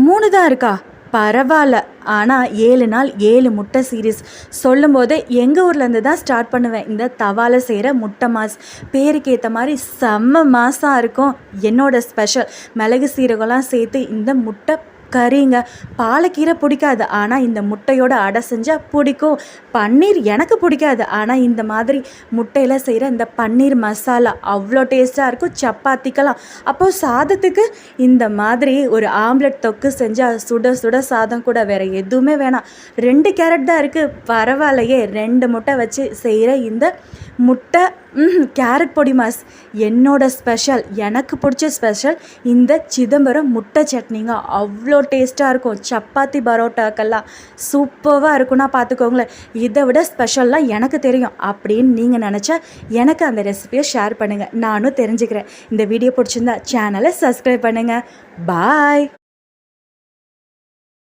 3 தான் இருக்கா? பரவாயில்ல. ஆனால் 7 நாள் 7 முட்டை சீரீஸ் சொல்லும்போது எங்கள் ஊர்லேருந்து தான் ஸ்டார்ட் பண்ணுவேன். இந்த தவால செய்கிற முட்டை மாஸ் பேருக்கு ஏற்ற மாதிரி செம்ம மாஸாக இருக்கும். என்னோடய ஸ்பெஷல் மிளகு சீரகம்லாம் சேர்த்து இந்த முட்டை கறிங்க. பாலக்கீரை பிடிக்காது, ஆனால் இந்த முட்டையோட அடை செஞ்சால் பிடிக்கும். பன்னீர் எனக்கு பிடிக்காது, ஆனால் இந்த மாதிரி முட்டையில் செய்கிற இந்த பன்னீர் மசாலா அவ்வளோ டேஸ்ட்டாக இருக்கும். சப்பாத்திக்கலாம், அப்போது சாதத்துக்கு இந்த மாதிரி ஒரு ஆம்லெட் தொக்கு செஞ்சால் சுட சுட சாதம் கூட வேறு எதுவுமே வேணாம். 2 கேரட் தான் இருக்குது, பரவாயில்லையே. 2 முட்டை வச்சு செய்கிற இந்த முட்டை கேரட் பொடி மாஸ் என்னோட ஸ்பெஷல். எனக்கு பிடிச்ச ஸ்பெஷல் இந்த சிதம்பரம் முட்டை சட்னிங்க. அவ்வளோ டேஸ்ட்டாக இருக்கும். சப்பாத்தி பரோட்டாக்கெல்லாம் சூப்பராக இருக்குன்னா பார்த்துக்கோங்களேன். இதை விட ஸ்பெஷல்லாம் எனக்கு தெரியும் அப்படின்னு நீங்கள் நினச்சா எனக்கு அந்த ரெசிபியை ஷேர் பண்ணுங்கள், நானும் தெரிஞ்சுக்கிறேன். இந்த வீடியோ பிடிச்சிருந்தா சேனலை சப்ஸ்கிரைப் பண்ணுங்கள். பாய்.